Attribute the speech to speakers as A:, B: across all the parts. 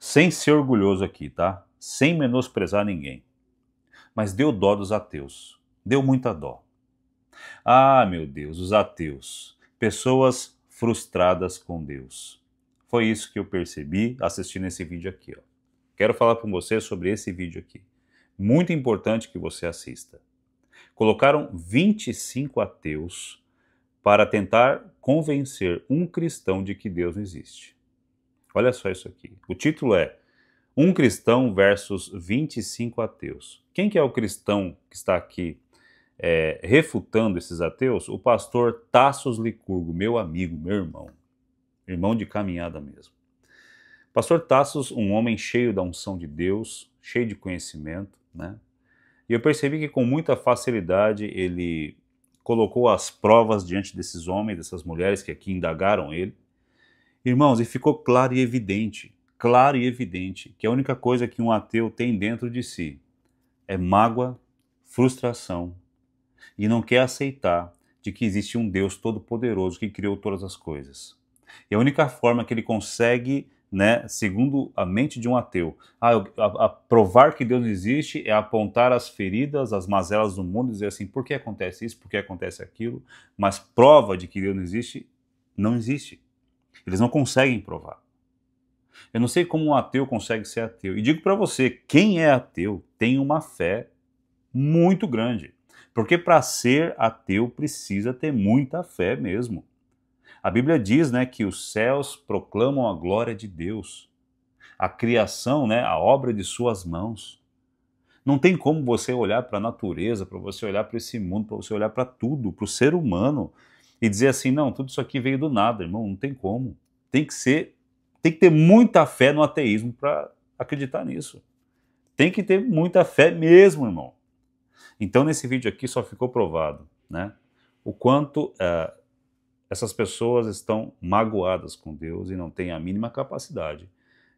A: sem ser orgulhoso aqui, tá? Sem menosprezar ninguém. Mas deu dó dos ateus. Deu muita dó. Ah, meu Deus, os ateus. Pessoas frustradas com Deus. Foi isso que eu percebi assistindo esse vídeo aqui, ó. Quero falar com você sobre esse vídeo aqui. Muito importante que você assista. Colocaram 25 ateus para tentar convencer um cristão de que Deus não existe. Olha só isso aqui. O título é Um cristão versus 25 ateus. Quem que é o cristão que está aqui refutando esses ateus? O pastor Tassos Licurgo, meu amigo, meu irmão. Irmão de caminhada mesmo. Pastor Tassos, um homem cheio da unção de Deus, cheio de conhecimento, né? E eu percebi que com muita facilidade ele colocou as provas diante desses homens, dessas mulheres que aqui indagaram ele. Irmãos, e ficou claro e evidente, que a única coisa que um ateu tem dentro de si é mágoa, frustração, e não quer aceitar de que existe um Deus todo-poderoso que criou todas as coisas. E a única forma que ele consegue, né, segundo a mente de um ateu, provar que Deus existe é apontar as feridas, as mazelas do mundo e dizer assim, por que acontece isso, por que acontece aquilo, mas prova de que Deus não existe. Eles não conseguem provar. Eu não sei como um ateu consegue ser ateu. E digo para você, quem é ateu tem uma fé muito grande. Porque para ser ateu precisa ter muita fé mesmo. A Bíblia diz, né, que os céus proclamam a glória de Deus. A criação, né, a obra de suas mãos. Não tem como você olhar para a natureza, para você olhar para esse mundo, para você olhar para tudo, para o ser humano e dizer assim, não, tudo isso aqui veio do nada, irmão, não tem como. Tem que ter muita fé no ateísmo para acreditar nisso. Tem que ter muita fé mesmo, irmão. Então, nesse vídeo aqui só ficou provado, né, o quanto essas pessoas estão magoadas com Deus e não têm a mínima capacidade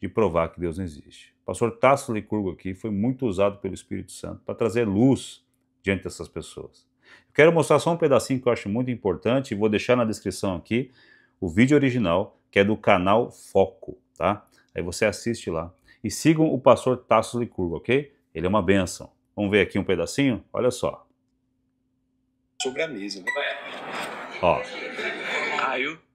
A: de provar que Deus não existe. O pastor Tassos Licurgo aqui foi muito usado pelo Espírito Santo para trazer luz diante dessas pessoas. Eu quero mostrar só um pedacinho que eu acho muito importante e vou deixar na descrição aqui o vídeo original, que é do canal Foco, tá? Aí você assiste lá. E sigam o pastor Tassos Licurgo, ok? Ele é uma bênção. Vamos ver aqui um pedacinho? Olha só.
B: Sobre a mesa, né?
A: Ó.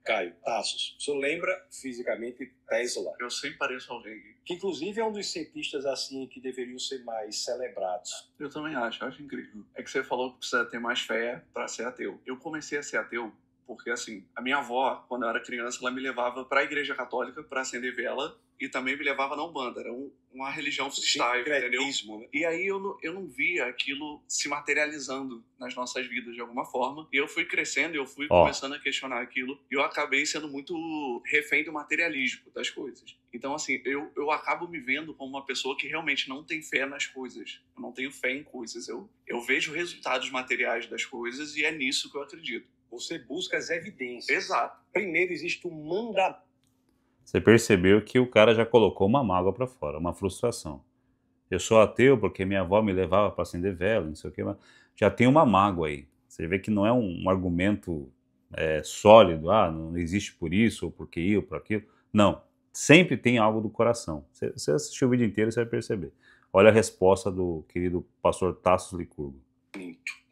B: Caio, Tassos, o senhor lembra fisicamente Tesla?
C: Eu sempre pareço alguém.
B: Que inclusive é um dos cientistas assim que deveriam ser mais celebrados.
C: Eu também acho incrível. É que você falou que precisa ter mais fé para ser ateu. Eu comecei a ser ateu porque, assim, a minha avó, quando eu era criança, ela me levava para a igreja católica para acender vela e também me levava na Umbanda. Era uma religião freestyle, entendeu?
B: Né?
C: E aí eu não via aquilo se materializando nas nossas vidas de alguma forma. E eu fui crescendo e eu fui começando a questionar aquilo. E eu acabei sendo muito refém do materialismo das coisas. Então, assim, eu acabo me vendo como uma pessoa que realmente não tem fé nas coisas. Eu não tenho fé em coisas. Eu vejo resultados materiais das coisas e é nisso que eu acredito.
B: Você busca as evidências.
C: Exato.
B: Primeiro existe um mandamento.
A: Você percebeu que o cara já colocou uma mágoa para fora, uma frustração. Eu sou ateu porque minha avó me levava para acender vela, não sei o que, mas já tem uma mágoa aí. Você vê que não é um argumento sólido, não existe por isso, ou porque eu, por aquilo. Não, sempre tem algo do coração. Você assistiu o vídeo inteiro, você vai perceber. Olha a resposta do querido pastor Tassos Licurgo.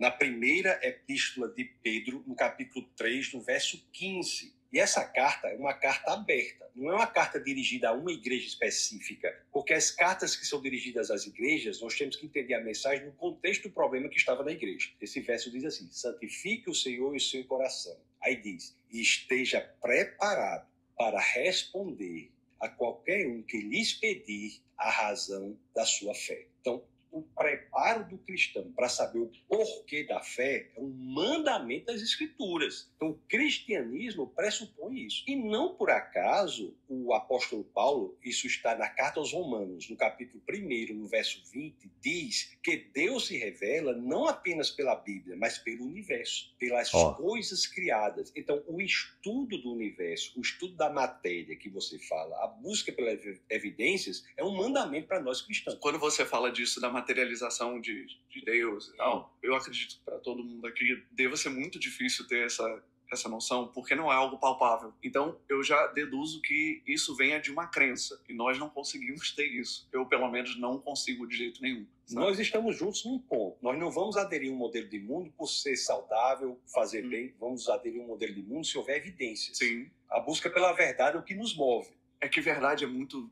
B: Na primeira epístola de Pedro, no capítulo 3, no verso 15. E essa carta é uma carta aberta, não é uma carta dirigida a uma igreja específica, porque as cartas que são dirigidas às igrejas, nós temos que entender a mensagem no contexto do problema que estava na igreja. Esse verso diz assim, santifique o Senhor em seu coração. Aí diz, e esteja preparado para responder a qualquer um que lhes pedir a razão da sua fé. Então, o preparo do cristão para saber o porquê da fé é um mandamento das Escrituras. Então, o cristianismo pressupõe isso. E não por acaso, o apóstolo Paulo, isso está na carta aos Romanos, no capítulo 1, no verso 20, diz que Deus se revela não apenas pela Bíblia, mas pelo universo, pelas coisas criadas. Então, o estudo do universo, o estudo da matéria que você fala, a busca pelas evidências, é um mandamento para nós cristãos.
C: Quando você fala disso, da materialização de Deus e tal, eu acredito que para todo mundo aqui deva ser muito difícil ter essa essa noção porque não é algo palpável. Então, eu já deduzo que isso venha de uma crença. E nós não conseguimos ter isso. Eu, pelo menos, não consigo de jeito nenhum. Sabe?
B: Nós estamos juntos num ponto. Nós não vamos aderir a um modelo de mundo por ser saudável, fazer bem. Vamos aderir a um modelo de mundo se houver evidências.
C: Sim.
B: A busca pela verdade é o que nos move.
C: É que verdade é muito,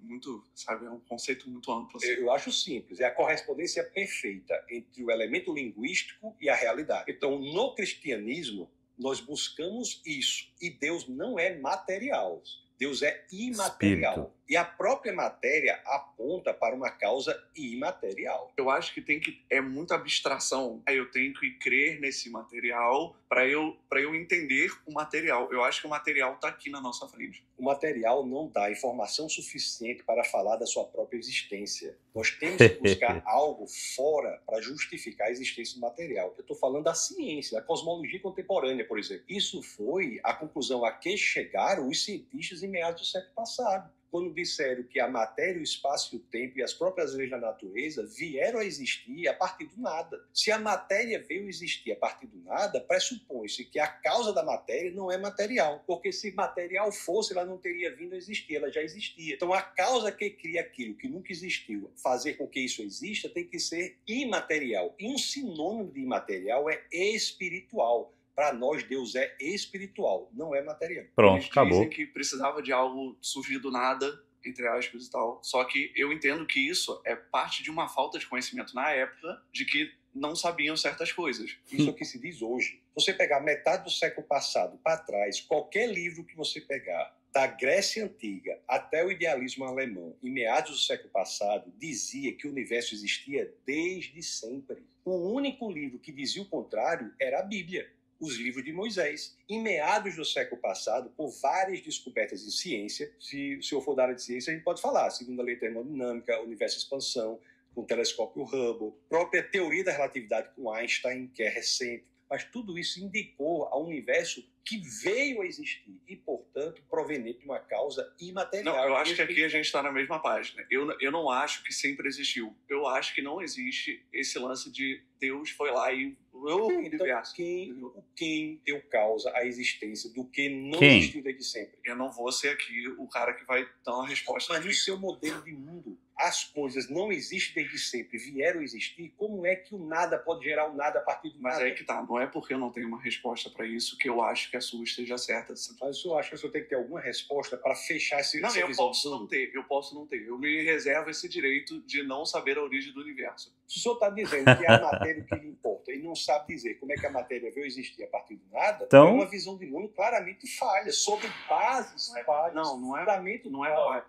C: sabe, é um conceito muito amplo. Assim.
B: Eu acho simples, é a correspondência perfeita entre o elemento linguístico e a realidade. Então, no cristianismo, nós buscamos isso. E Deus não é material. Deus é imaterial.
A: Espírito.
B: E a própria matéria aponta para uma causa imaterial.
C: Eu acho que é muita abstração. Eu tenho que crer nesse material para eu entender o material. Eu acho que o material está aqui na nossa frente.
B: O material não dá informação suficiente para falar da sua própria existência. Nós temos que buscar algo fora para justificar a existência do material. Eu estou falando da ciência, da cosmologia contemporânea, por exemplo. Isso foi a conclusão a que chegaram os cientistas em meados do século passado, quando disseram que a matéria, o espaço e o tempo e as próprias leis da natureza vieram a existir a partir do nada. Se a matéria veio a existir a partir do nada, pressupõe-se que a causa da matéria não é material, porque se material fosse, ela não teria vindo a existir, ela já existia. Então a causa que cria aquilo que nunca existiu, fazer com que isso exista, tem que ser imaterial. E um sinônimo de imaterial é espiritual. Para nós, Deus é espiritual, não é material.
A: Pronto,
C: Eles
A: acabou.
C: dizem que precisava de algo surgir do nada, entre aspas e tal. Só que eu entendo que isso é parte de uma falta de conhecimento na época, de que não sabiam certas coisas.
B: Isso é o que se diz hoje. Se você pegar metade do século passado para trás, qualquer livro que você pegar, da Grécia Antiga até o idealismo alemão, em meados do século passado, dizia que o universo existia desde sempre. O único livro que dizia o contrário era a Bíblia, os livros de Moisés. Em meados do século passado, por várias descobertas em ciência, se o senhor for da área de ciência, a gente pode falar, segunda lei termodinâmica, universo de expansão, com o telescópio Hubble, própria teoria da relatividade com Einstein, que é recente, mas tudo isso indicou ao universo que veio a existir e, portanto, proveniente de uma causa imaterial.
C: Não, eu acho que aqui a gente está na mesma página. Eu não acho que sempre existiu. Eu acho que não existe esse lance de Deus foi lá e o universo.
B: Quem deu causa à existência do que não existiu desde sempre?
C: Eu não vou ser aqui o cara que vai dar uma resposta.
B: Mas no seu modelo de mundo, as coisas não existem desde sempre, vieram a existir, como é que o nada pode gerar o nada a partir do nada?
C: Mas aí que tá, não é porque eu não tenho uma resposta para isso que eu acho que a sua esteja certa.
B: Mas eu acho que o senhor tem que ter alguma resposta para fechar essa
C: Não, eu
B: visão.
C: posso não ter. Eu me reservo esse direito de não saber a origem do universo.
B: Se o senhor está dizendo que é a matéria que lhe importa e não sabe dizer como é que a matéria veio existir a partir do nada,
A: então,
B: é uma visão de mundo claramente falha, sobre bases falhas.
C: Não é.
B: Fundamento
C: não é.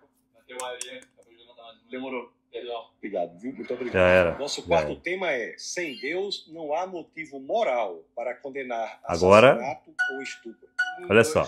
C: Demorou.
B: Obrigado, viu? Muito obrigado.
A: Já era.
B: Nosso quarto tema é: sem Deus não há motivo moral para condenar
A: Agora,
B: assassinato ou estupro.
A: Olha só.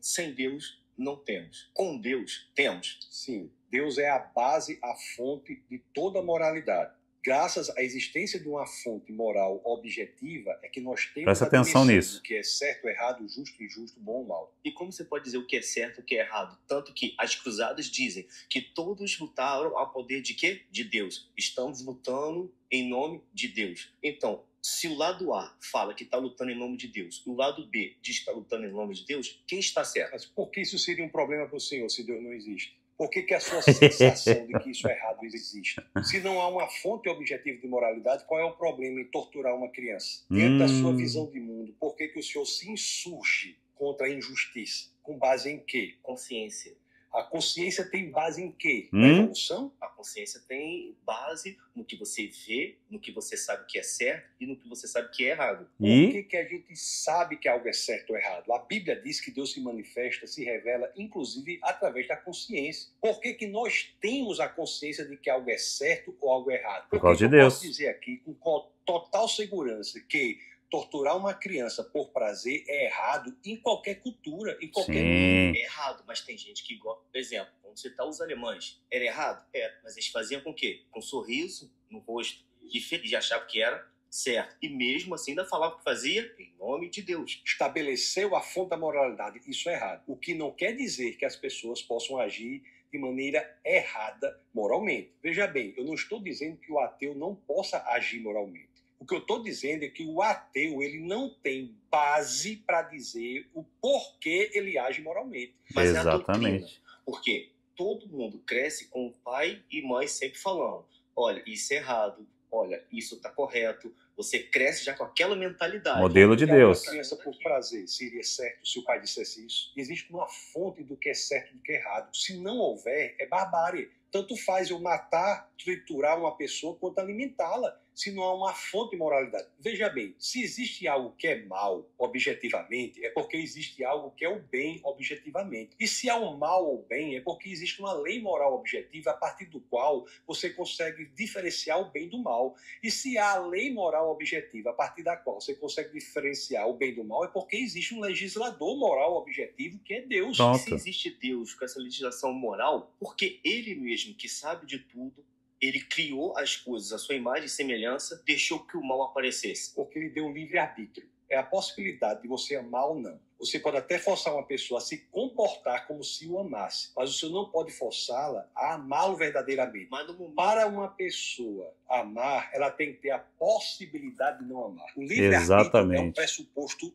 D: Sem Deus não temos. Com Deus temos.
B: Sim, Deus é a base, a fonte de toda a moralidade. Graças à existência de uma fonte moral objetiva é que nós temos
A: Presta atenção nisso.
B: O que é certo, errado, justo, injusto, bom ou mal.
D: E como você pode dizer o que é certo e o que é errado? Tanto que as cruzadas dizem que todos lutaram ao poder de quê? De Deus. Estamos lutando em nome de Deus. Então, se o lado A fala que está lutando em nome de Deus e o lado B diz que está lutando em nome de Deus, quem está certo?
B: Mas por que isso seria um problema para o senhor se Deus não existe? Por que a sua sensação de que isso é errado existe? Se não há uma fonte objetiva de moralidade, qual é o problema em torturar uma criança? Dentro da sua visão de mundo, por que o senhor se insurge contra a injustiça? Com base em quê?
D: Consciência.
B: A consciência tem base em quê? Na evolução?
D: A consciência tem base no que você vê, no que você sabe que é certo e no que você sabe que é errado.
B: Por que a gente sabe que algo é certo ou errado? A Bíblia diz que Deus se manifesta, se revela, inclusive, através da consciência. Por que nós temos a consciência de que algo é certo ou algo é errado?
A: Por causa de
B: Deus. Eu
A: Deus.
B: posso dizer aqui com total segurança que torturar uma criança por prazer é errado em qualquer cultura, em qualquer mundo.
D: É errado, mas tem gente que gosta. Por exemplo, vamos citar os alemães. Era errado? Era. Mas eles faziam com o quê? Com um sorriso no rosto. E feliz, achavam que era certo. E mesmo assim ainda falava que fazia em nome de Deus.
B: Estabeleceu a fonte da moralidade. Isso é errado. O que não quer dizer que as pessoas possam agir de maneira errada moralmente. Veja bem, eu não estou dizendo que o ateu não possa agir moralmente. O que eu estou dizendo é que o ateu ele não tem base para dizer o porquê ele age moralmente.
D: Mas
A: Exatamente.
D: é a doutrina. Porque todo mundo cresce com o pai e mãe sempre falando, olha, isso é errado, olha, isso está correto. Você cresce já com aquela mentalidade.
A: Modelo de Deus.
B: Uma criança por prazer seria certo se o pai dissesse isso? Existe uma fonte do que é certo e do que é errado. Se não houver, é barbárie. Tanto faz eu matar, triturar uma pessoa, quanto alimentá-la, se não há uma fonte de moralidade. Veja bem, se existe algo que é mal objetivamente, é porque existe algo que é o bem objetivamente. E se há um mal ou bem, é porque existe uma lei moral objetiva a partir do qual você consegue diferenciar o bem do mal. E se há a lei moral objetiva a partir da qual você consegue diferenciar o bem do mal, é porque existe um legislador moral objetivo que é Deus.
A: Pronto.
D: E se existe Deus com essa legislação moral, porque ele mesmo, que sabe de tudo, ele criou as coisas à sua imagem e semelhança, deixou que o mal aparecesse.
B: Porque ele deu um livre-arbítrio. É a possibilidade de você amar ou não. Você pode até forçar uma pessoa a se comportar como se o amasse, mas você não pode forçá-la a amá-lo verdadeiramente. Para uma pessoa amar, ela tem que ter a possibilidade de não amar. O livre-arbítrio é um pressuposto.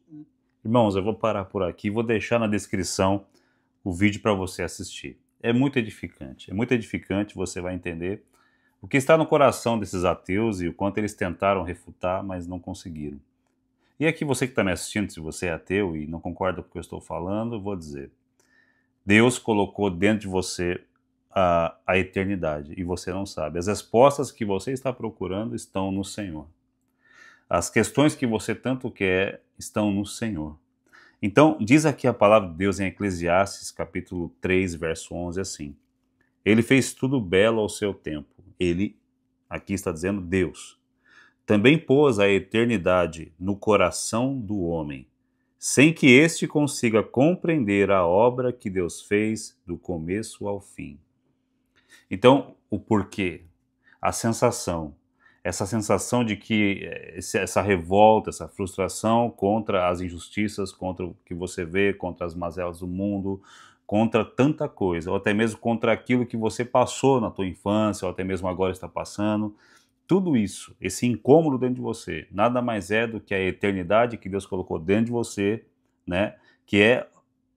A: Irmãos, eu vou parar por aqui, vou deixar na descrição o vídeo para você assistir. É muito edificante, você vai entender o que está no coração desses ateus e o quanto eles tentaram refutar, mas não conseguiram. E aqui você que está me assistindo, se você é ateu e não concorda com o que eu estou falando, eu vou dizer. Deus colocou dentro de você a eternidade e você não sabe. As respostas que você está procurando estão no Senhor. As questões que você tanto quer estão no Senhor. Então, diz aqui a palavra de Deus em Eclesiastes, capítulo 3, verso 11, assim. Ele fez tudo belo ao seu tempo. Ele, aqui está dizendo Deus, também pôs a eternidade no coração do homem, sem que este consiga compreender a obra que Deus fez do começo ao fim. Então, o porquê, a sensação, essa sensação de que essa revolta, essa frustração contra as injustiças, contra o que você vê, contra as mazelas do mundo, contra tanta coisa, ou até mesmo contra aquilo que você passou na tua infância, ou até mesmo agora está passando. Tudo isso, esse incômodo dentro de você, nada mais é do que a eternidade que Deus colocou dentro de você, né? Que é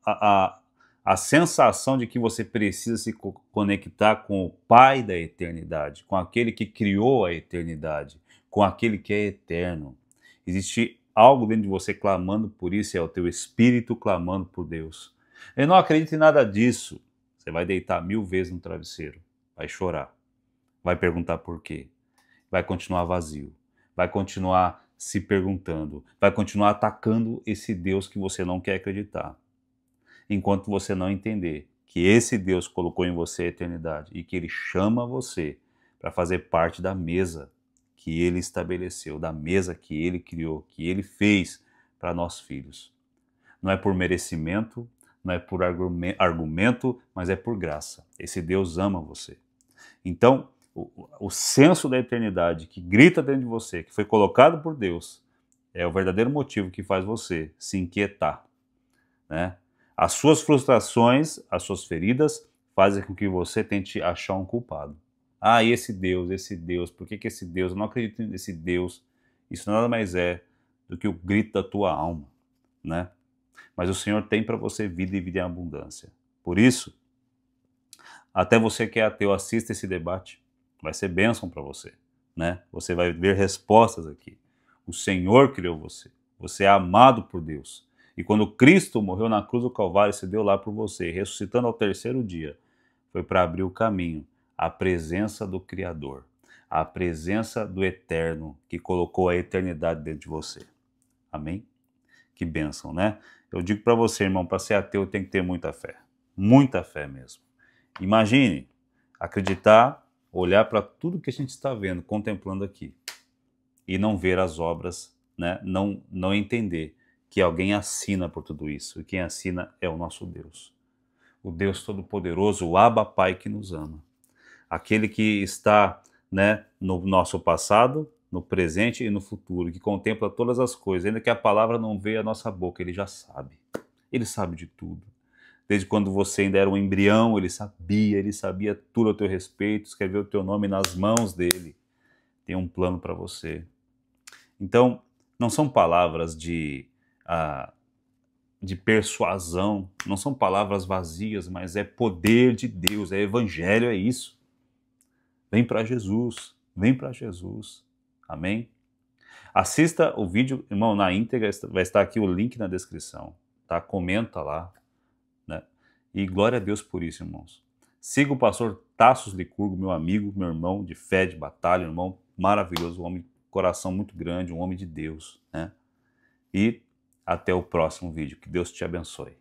A: a sensação de que você precisa se conectar com o Pai da eternidade, com aquele que criou a eternidade, com aquele que é eterno. Existe algo dentro de você clamando por isso, é o teu espírito clamando por Deus. Eu não acredito em nada disso. Você vai deitar 1000 vezes no travesseiro, vai chorar, vai perguntar por quê, vai continuar vazio, vai continuar se perguntando, vai continuar atacando esse Deus que você não quer acreditar. Enquanto você não entender que esse Deus colocou em você a eternidade e que Ele chama você para fazer parte da mesa que Ele estabeleceu, da mesa que Ele criou, que Ele fez para nós filhos. Não é por merecimento, não é por argumento, mas é por graça. Esse Deus ama você. Então, o senso da eternidade que grita dentro de você, que foi colocado por Deus, é o verdadeiro motivo que faz você se inquietar, né? As suas frustrações, as suas feridas, fazem com que você tente achar um culpado. Ah, e esse Deus, por que esse Deus? Eu não acredito nesse Deus. Isso nada mais é do que o grito da tua alma, né? Mas o Senhor tem para você vida e vida em abundância. Por isso, até você que é ateu, assista esse debate. Vai ser bênção para você, né? Você vai ver respostas aqui. O Senhor criou você. Você é amado por Deus. E quando Cristo morreu na cruz do Calvário, se deu lá por você, ressuscitando ao 3º dia, foi para abrir o caminho, a presença do Criador, a presença do Eterno, que colocou a eternidade dentro de você. Amém? Que bênção, né? Eu digo para você, irmão, para ser ateu tem que ter muita fé mesmo. Imagine acreditar, olhar para tudo que a gente está vendo, contemplando aqui, e não ver as obras, né? Não entender que alguém assina por tudo isso, e quem assina é o nosso Deus. O Deus Todo-Poderoso, o Abba Pai que nos ama. Aquele que está, né, no nosso passado, no presente e no futuro, que contempla todas as coisas, ainda que a palavra não veja a nossa boca, Ele já sabe. Ele sabe de tudo. Desde quando você ainda era um embrião, Ele sabia tudo a teu respeito, escreveu o teu nome nas mãos dEle. Tem um plano para você. Então, não são palavras de persuasão, não são palavras vazias, mas é poder de Deus, é evangelho, é isso. Vem para Jesus, vem para Jesus. Amém? Assista o vídeo, irmão, na íntegra, vai estar aqui o link na descrição, tá? Comenta lá, né? E glória a Deus por isso, irmãos. Siga o pastor Tassos Licurgo, meu amigo, meu irmão de fé, de batalha, irmão maravilhoso, um homem, coração muito grande, um homem de Deus, né? E até o próximo vídeo. Que Deus te abençoe.